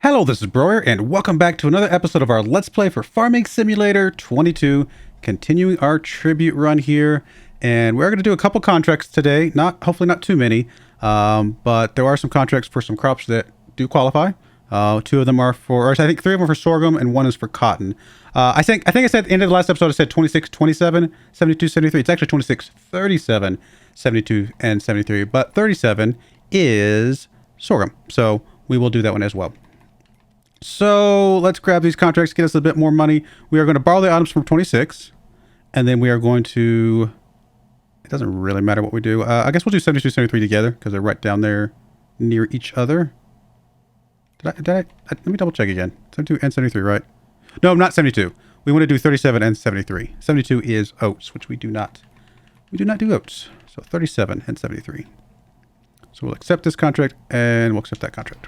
Hello, this is Broyar, and welcome back to another episode of our Let's Play for Farming Simulator 22, continuing our tribute run here. And we're going to do a couple contracts today, hopefully not too many, but there are some contracts for some crops that do qualify. Two of them are for, or I think three of them are for sorghum, and one is for cotton. I think I said at the end of the last episode, I said 26, 27, 72, 73. It's actually 26, 37, 72, and 73, but 37 is sorghum. So we will do that one as well. So let's grab these contracts, get us a bit more money. We are going to borrow the items from 26, and then we are going to, it doesn't really matter what we do. I guess we'll do 72, 73 together because they're right down there near each other. Let me double check again. 72 and 73, right? No, not 72. We want to do 37 and 73. 72 is oats, which we do not do oats. So 37 and 73. So we'll accept this contract and we'll accept that contract.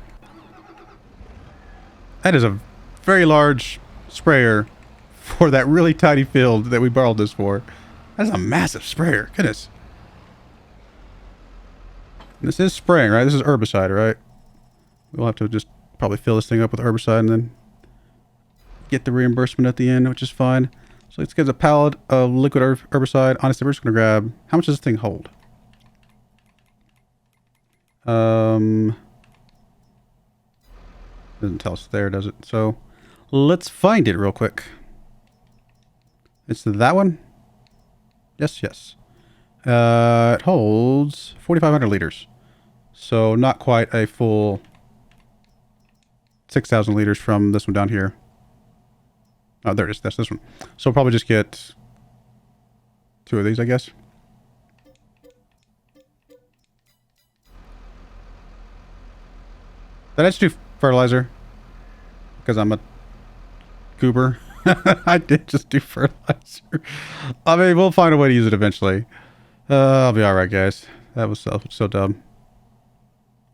That is a very large sprayer for that really tiny field that we borrowed this for. That's a massive sprayer. Goodness. And this is spraying, right? This is herbicide, right? We'll have to just probably fill this thing up with herbicide and then get the reimbursement at the end, which is fine. So let's get a pallet of liquid herbicide. Honestly, we're just going to grab... How much does this thing hold? Doesn't tell us there, does it? So let's find it real quick. It's that one? Yes. It holds 4,500 liters. So not quite a full 6,000 liters from this one down here. Oh, there it is. That's this one. So we'll probably just get two of these, I guess. Did I just do fertilizer? Because I'm a goober. I did just do fertilizer. I mean, we'll find a way to use it eventually. I'll be alright, guys. That was so dumb.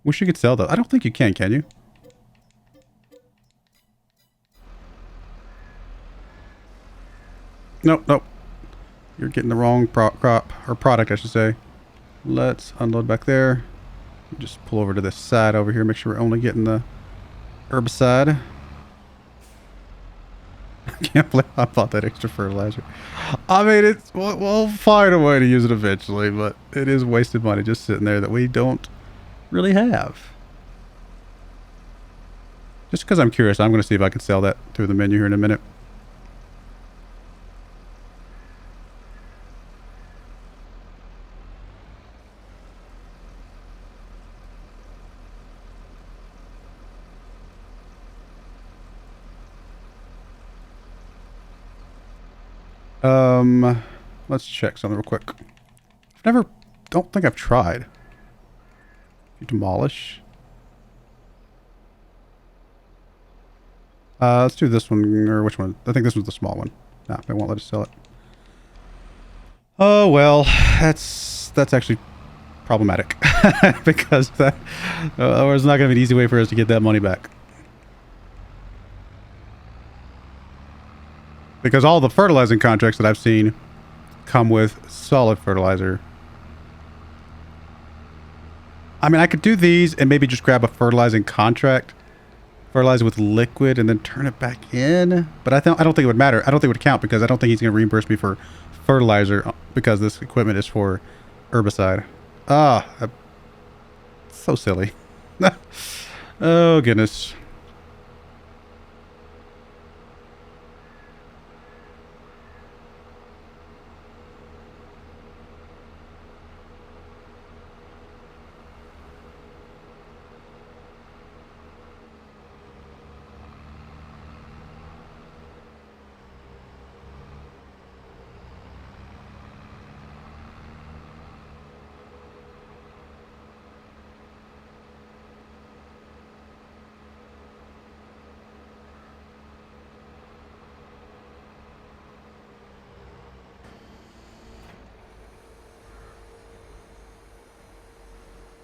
Wish you could sell though. I don't think you can you? Nope. You're getting the wrong crop, or product, I should say. Let's unload back there. Just pull over to this side over here. Make sure we're only getting the herbicide. I can't believe I bought that extra fertilizer. I mean, we'll find a way to use it eventually, but it is wasted money just sitting there that we don't really have. Just because I'm curious, I'm going to see if I can sell that through the menu here in a minute. Let's check something real quick. Don't think I've tried. You demolish. Let's do this one, or which one? I think this was the small one. Nah, they won't let us sell it. Oh, well, that's actually problematic. Because there's not going to be an easy way for us to get that money back. Because all the fertilizing contracts that I've seen come with solid fertilizer. I mean, I could do these and maybe just grab a fertilizing contract, fertilize with liquid, and then turn it back in. But I don't think it would matter. I don't think it would count because I don't think he's going to reimburse me for fertilizer because this equipment is for herbicide. So silly. Oh, goodness.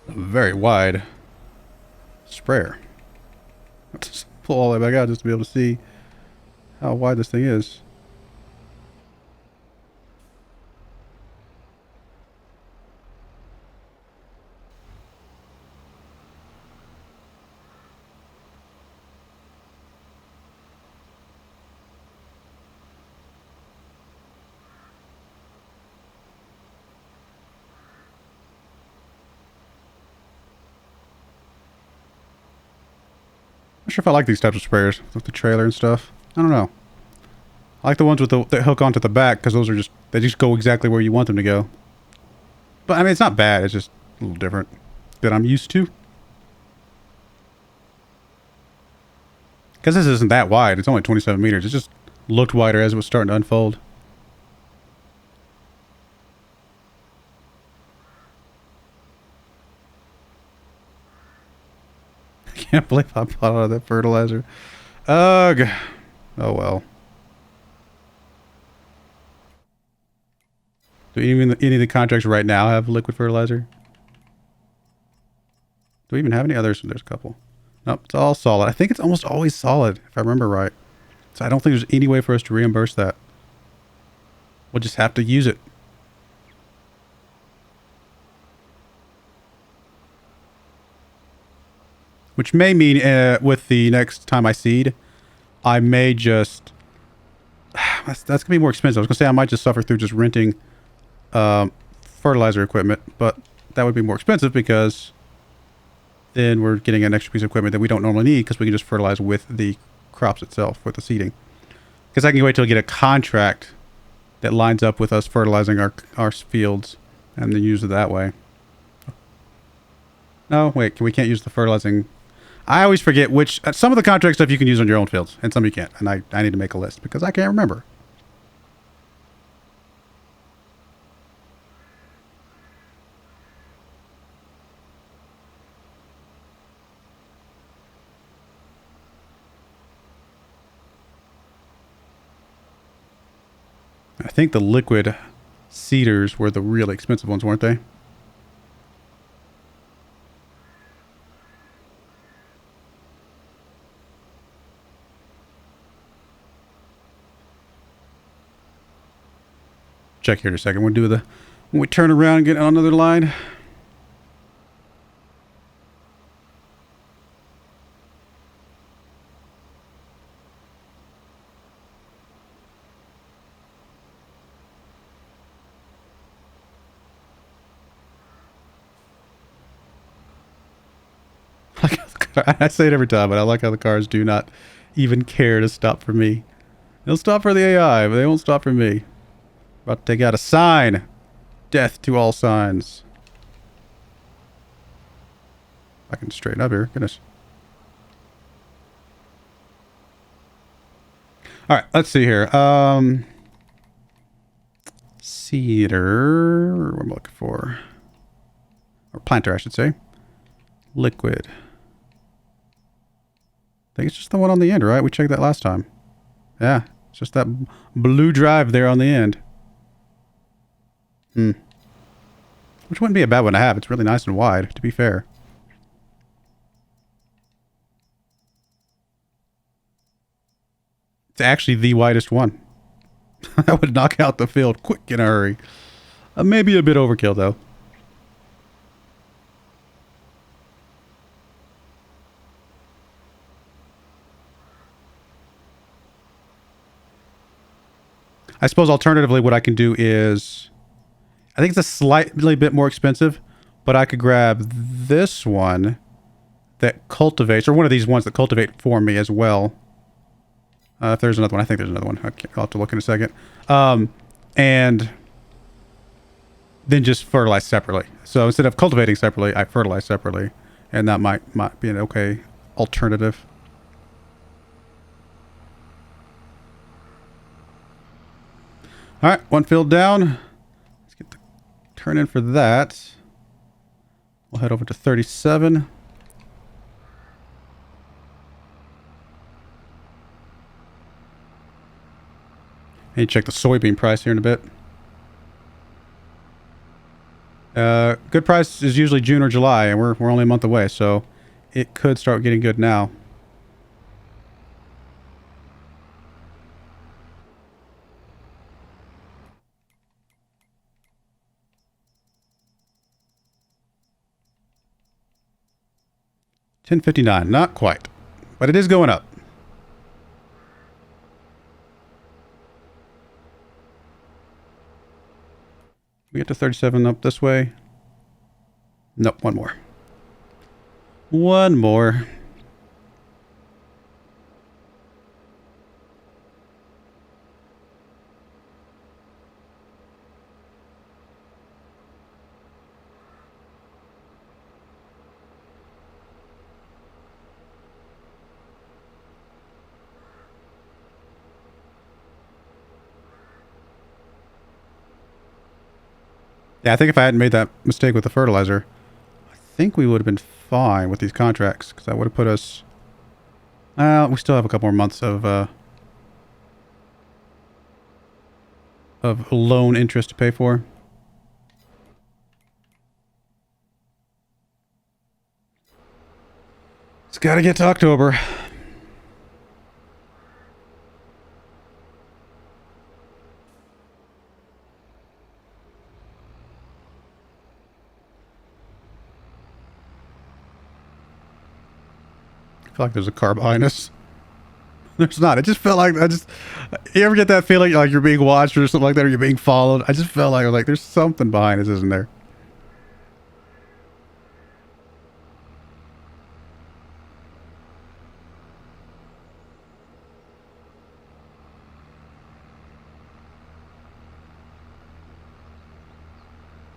A very wide sprayer. Let's pull all the way back out just to be able to see how wide this thing is. Not sure if I like these types of sprayers with the trailer and stuff. I don't know. I like the ones with that hook onto the back because those are just, they just go exactly where you want them to go. But I mean, it's not bad. It's just a little different than I'm used to. Because this isn't that wide. It's only 27 meters. It just looked wider as it was starting to unfold. I can't believe I bought out of that fertilizer. Ugh. Oh well. Do even any of the contracts right now have liquid fertilizer? Do we even have any others? There's a couple. Nope, it's all solid. I think it's almost always solid, if I remember right. So I don't think there's any way for us to reimburse that. We'll just have to use it. Which may mean with the next time I seed, I may just... That's going to be more expensive. I was going to say I might just suffer through just renting fertilizer equipment, but that would be more expensive because then we're getting an extra piece of equipment that we don't normally need because we can just fertilize with the crops itself, with the seeding. Because I can wait till I get a contract that lines up with us fertilizing our fields and then use it that way. No, wait, we can't use the fertilizing. I always forget which, some of the contract stuff you can use on your own fields and some you can't. And I need to make a list because I can't remember. I think the liquid seeders were the really expensive ones, weren't they? Check here in a second. We'll do the, when we turn around and get on another line. I say it every time, but I like how the cars do not even care to stop for me. They'll stop for the AI, but they won't stop for me. About to take out a sign. Death to all signs. I can straighten up here. Goodness. Alright, let's see here. Cedar. What am I looking for? Or planter, I should say. Liquid. I think it's just the one on the end, right? We checked that last time. Yeah, it's just that blue drive there on the end. Which wouldn't be a bad one to have. It's really nice and wide, to be fair. It's actually the widest one. That would knock out the field quick in a hurry. Maybe a bit overkill, though. I suppose alternatively what I can do is... I think it's a slightly bit more expensive, but I could grab this one that cultivates, or one of these ones that cultivate for me as well. If there's another one, I think there's another one. I'll have to look in a second. And then just fertilize separately. So instead of cultivating separately, I fertilize separately. And that might be an okay alternative. All right, one field down. Let's get the turn in for that. We'll head over to 37. And check the soybean price here in a bit. Good price is usually June or July, and we're only a month away, so it could start getting good now. $10.59, not quite, but it is going up. We get to 37 up this way. Nope, one more. One more. Yeah, I think if I hadn't made that mistake with the fertilizer, I think we would have been fine with these contracts because that would have put us. We still have a couple more months of loan interest to pay for. It's got to get to October. I feel like there's a car behind us. There's not. It just felt like You ever get that feeling like you're being watched or something like that, or you're being followed? I just felt like there's something behind us, isn't there?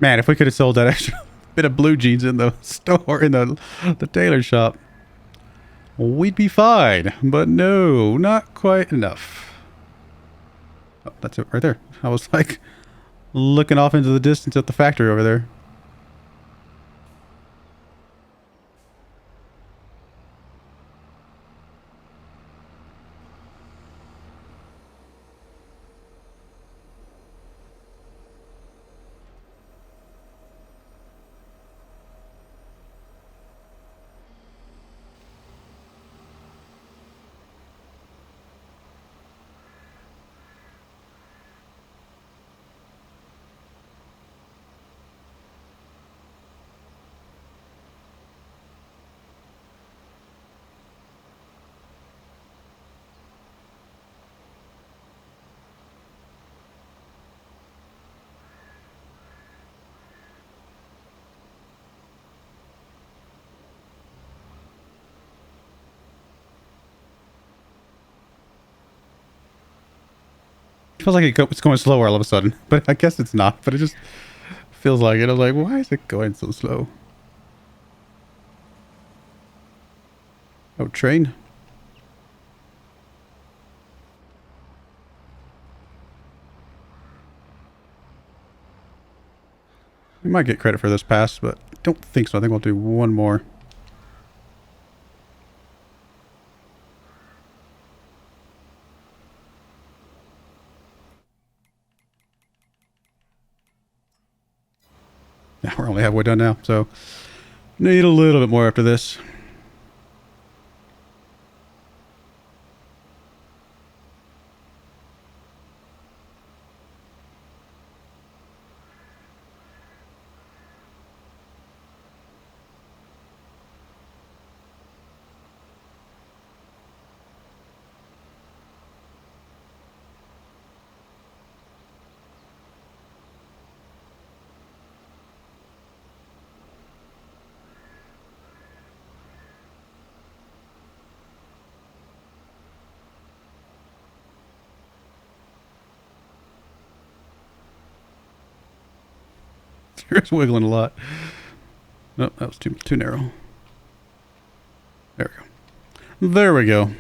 Man, if we could have sold that extra bit of blue jeans in the store, in the tailor shop, we'd be fine. But no, not quite enough. Oh, that's it right there. I was like looking off into the distance at the factory over there. It feels like it's going slower all of a sudden, but I guess it's not. But it just feels like it. I was like, why is it going so slow? Oh, train. We might get credit for this pass, but I don't think so. I think we'll do one more. Yeah, we're only halfway done now, so need a little bit more after this. It's wiggling a lot. No, that was too narrow. There we go. There we go.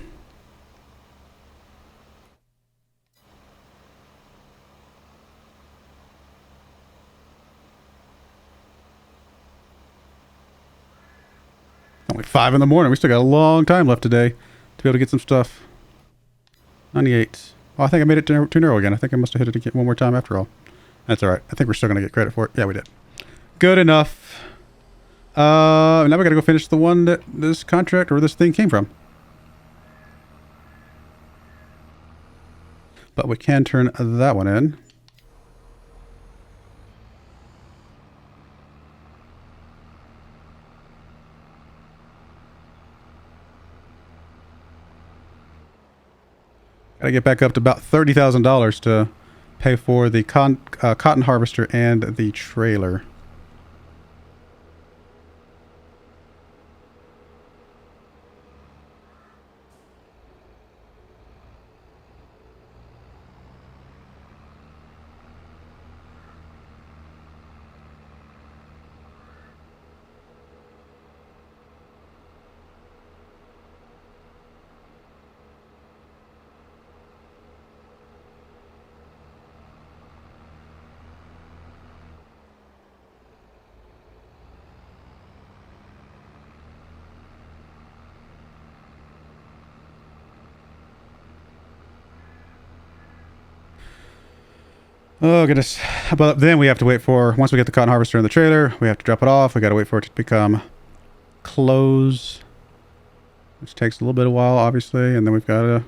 Only 5 in the morning. We still got a long time left today to be able to get some stuff. 98. Oh, I think I made it too narrow again. I think I must have hit it again one more time after all. That's all right. I think we're still going to get credit for it. Yeah, we did. Good enough. Now we got to go finish the one that this contract or this thing came from. But we can turn that one in. Got to get back up to about $30,000 to pay for the cotton harvester and the trailer. Oh, goodness. But then we have to wait for, once we get the cotton harvester in the trailer, we have to drop it off. We got to wait for it to become close, which takes a little bit of while, obviously. And then we've got to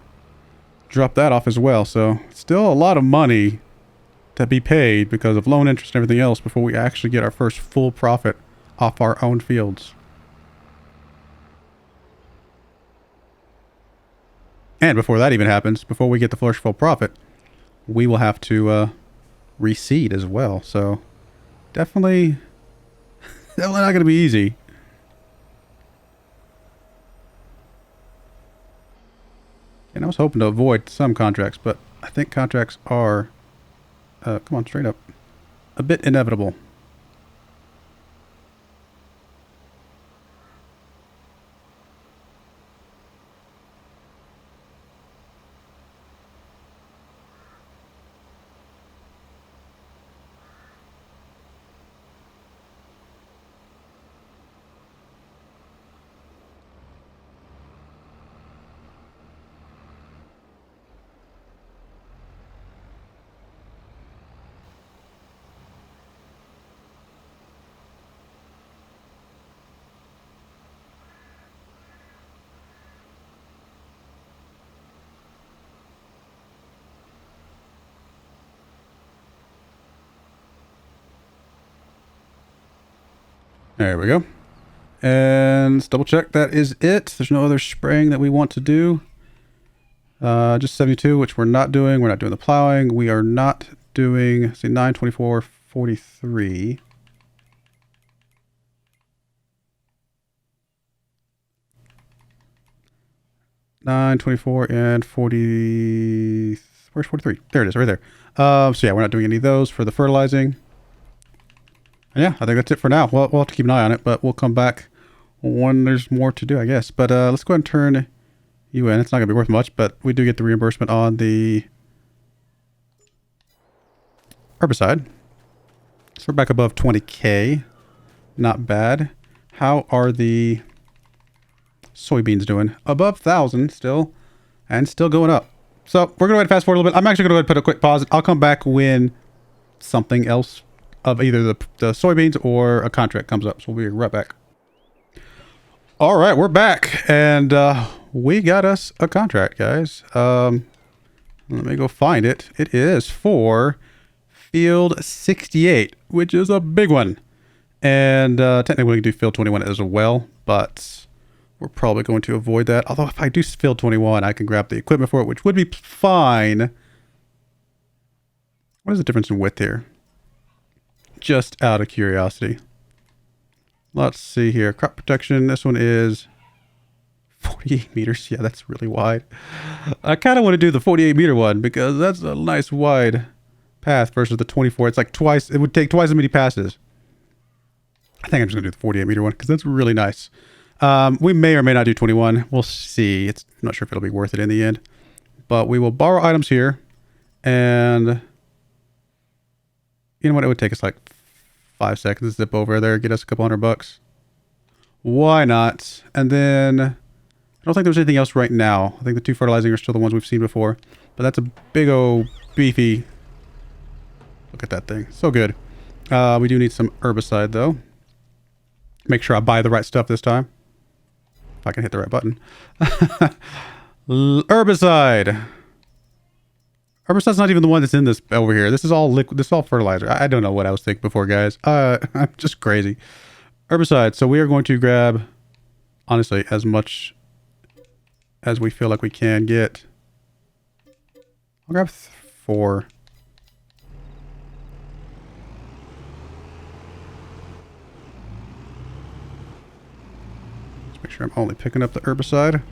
drop that off as well. So still a lot of money to be paid because of loan interest and everything else before we actually get our first full profit off our own fields. And before that even happens, before we get the first full profit, we will have to reseed as well. So definitely not going to be easy. And I was hoping to avoid some contracts, but I think contracts are, come on, straight up, a bit inevitable. There we go. And let's double check that is it. There's no other spraying that we want to do. Just 72, which we're not doing. We're not doing the plowing. We are not doing, see, 924, 43. $9.24 and 40. Where's 43? There it is, right there. So yeah, we're not doing any of those for the fertilizing. And yeah, I think that's it for now. We'll have to keep an eye on it, but we'll come back when there's more to do, I guess. But let's go ahead and turn you in. It's not going to be worth much, but we do get the reimbursement on the herbicide. So we're back above 20K. Not bad. How are the soybeans doing? Above 1,000 still, and still going up. So we're going to go ahead and fast forward a little bit. I'm actually going to go ahead and put a quick pause. I'll come back when something else of either the soybeans or a contract comes up. So we'll be right back. All right, we're back, and we got us a contract, guys. Let me go find it. It is for field 68, which is a big one. And technically we can do field 21 as well, but we're probably going to avoid that. Although if I do field 21, I can grab the equipment for it, which would be fine. What is the difference in width here? Just out of curiosity. Let's see here. Crop protection. This one is 48 meters. Yeah, that's really wide. I kind of want to do the 48 meter one because that's a nice wide path versus the 24. It's like twice. It would take twice as many passes. I think I'm just going to do the 48 meter one because that's really nice. We may or may not do 21. We'll see. I'm not sure if it'll be worth it in the end. But we will borrow items here. And you know what? It would take us like 5 seconds to zip over there, get us a couple $100. Why not? And then I don't think there's anything else right now. I think the two fertilizing are still the ones we've seen before. But that's a big old beefy. Look at that thing. So good. We do need some herbicide though. Make sure I buy the right stuff this time. If I can hit the right button. Herbicide. Herbicide's not even the one that's in this over here. This is all liquid. This is all fertilizer. I don't know what I was thinking before, guys. I'm just crazy. Herbicide. So we are going to grab, honestly, as much as we feel like we can get. I'll grab 4. Let's make sure I'm only picking up the herbicide.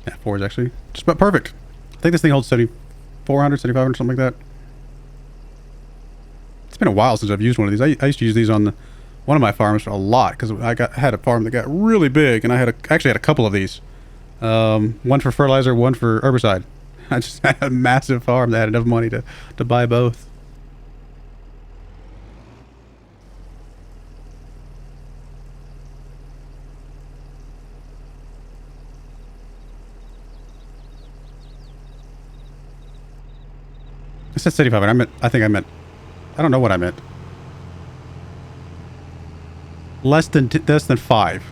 Yeah, 4 is actually just about perfect. I think this thing holds 7,400, 7,500, something like that. It's been a while since I've used one of these. I used to use these on one of my farms for a lot because I had a farm that got really big, and I actually had a couple of these. One for fertilizer, one for herbicide. I just had a massive farm that had enough money to buy both. I said 7,500. I don't know what I meant. Less than 5.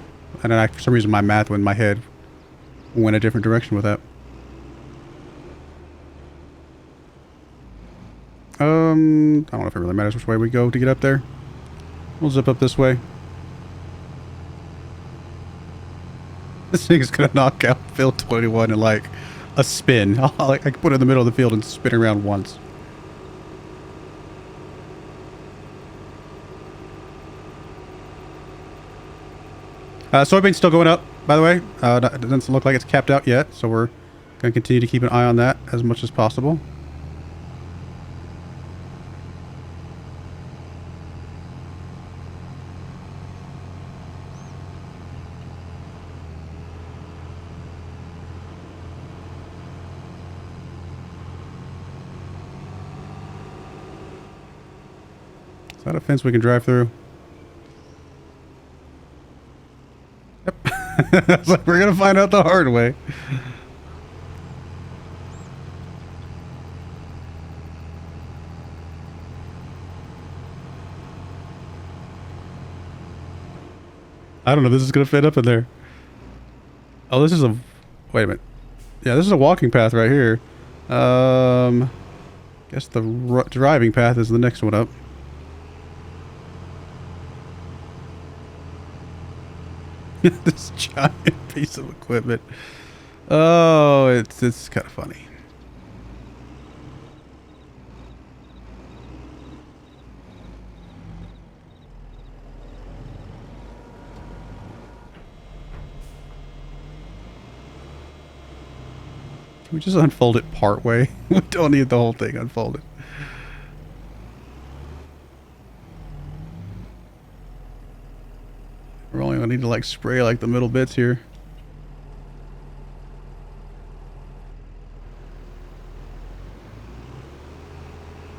And then for some reason my math in my head went a different direction with that. I don't know if it really matters which way we go to get up there. We'll zip up this way. This thing is gonna knock out field 21 in like a spin. I can put it in the middle of the field and spin around once. Soybeans still going up, by the way. It doesn't look like it's capped out yet, so we're going to continue to keep an eye on that as much as possible. Is that a fence we can drive through? Yep. Like we're gonna find out the hard way. I don't know if this is gonna fit up in there. Oh, this is a... Wait a minute. Yeah, this is a walking path right here. Guess the driving path is the next one up. This giant piece of equipment. Oh, it's kind of funny. Can we just unfold it part way? We don't need the whole thing unfolded. We're only gonna need to like spray like the middle bits here.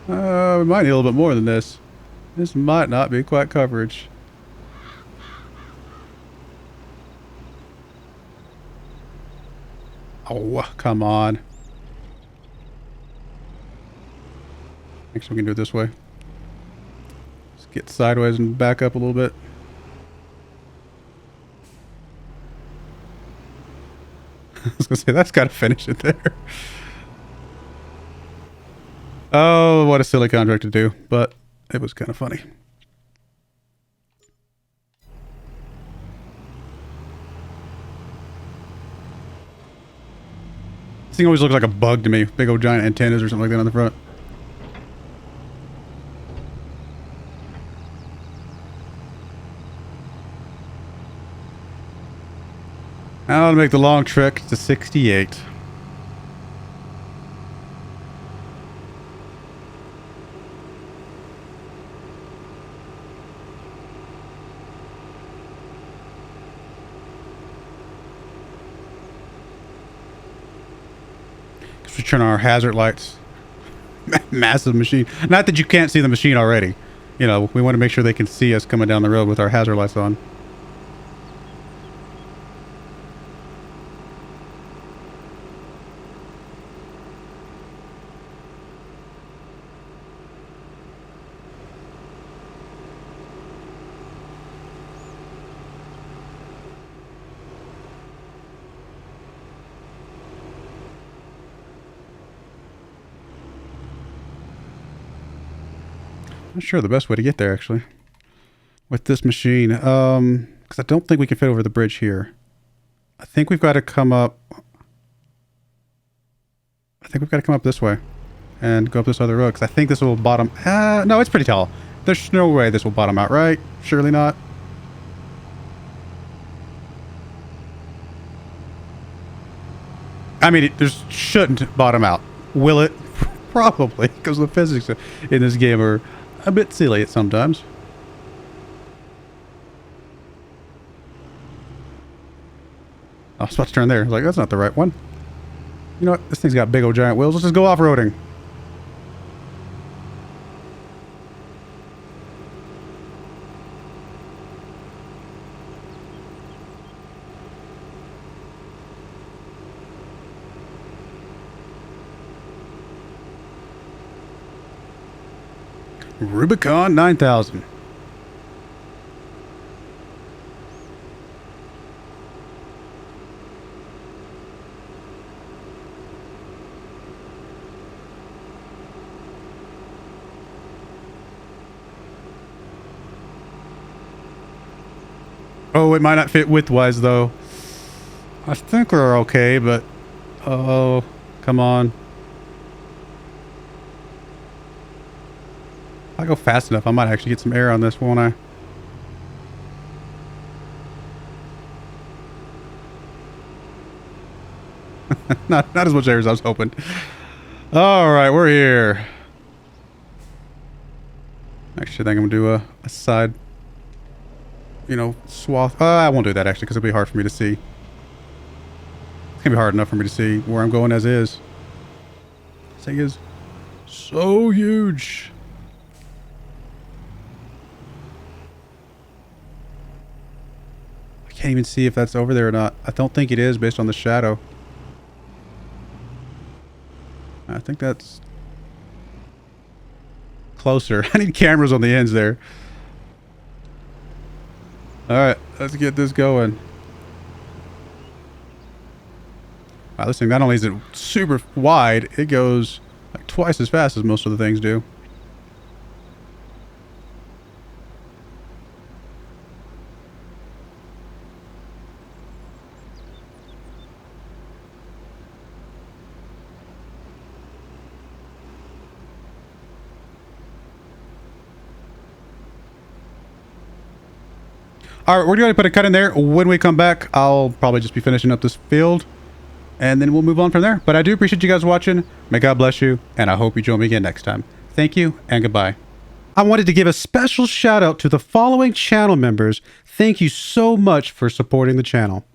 We might need a little bit more than this. This might not be quite coverage. Oh, come on. Actually, we can do it this way. Let's get sideways and back up a little bit. I was gonna say, that's gotta finish it there. Oh, what a silly contract to do, but it was kind of funny. This thing always looks like a bug to me. Big old giant antennas or something like that on the front. Now to make the long trek to 68. We turn on our hazard lights. Massive machine. Not that you can't see the machine already. You know, we want to make sure they can see us coming down the road with our hazard lights on. Not sure the best way to get there actually with this machine, because I don't think we can fit over the bridge here. I think we've got to come up this way and go up this other road, because I think this will bottom. No, it's pretty tall. There's no way this will bottom out, right? Surely not. I mean, it just shouldn't bottom out. Will it? Probably, because the physics in this game are a bit silly at sometimes. I was about to turn there. I was like, that's not the right one. You know what? This thing's got big old giant wheels. Let's just go off-roading. Rubicon 9000. Oh, it might not fit width-wise, though. I think we're okay, but... Oh, come on. If I go fast enough, I might actually get some air on this, won't I? not as much air as I was hoping. All right, we're here. Actually, I think I'm going to do a side... You know, swath. I won't do that, actually, because it'll be hard for me to see. It's going to be hard enough for me to see where I'm going as is. This thing is so huge. I can't even see if that's over there or not. I don't think it is based on the shadow. I think that's closer. I need cameras on the ends there. Alright, let's get this going. Wow, this thing not only is it super wide, it goes like twice as fast as most of the things do. All right, we're going to put a cut in there. When we come back, I'll probably just be finishing up this field, and then we'll move on from there. But I do appreciate you guys watching. May God bless you, and I hope you join me again next time. Thank you, and goodbye. I wanted to give a special shout out to the following channel members. Thank you so much for supporting the channel.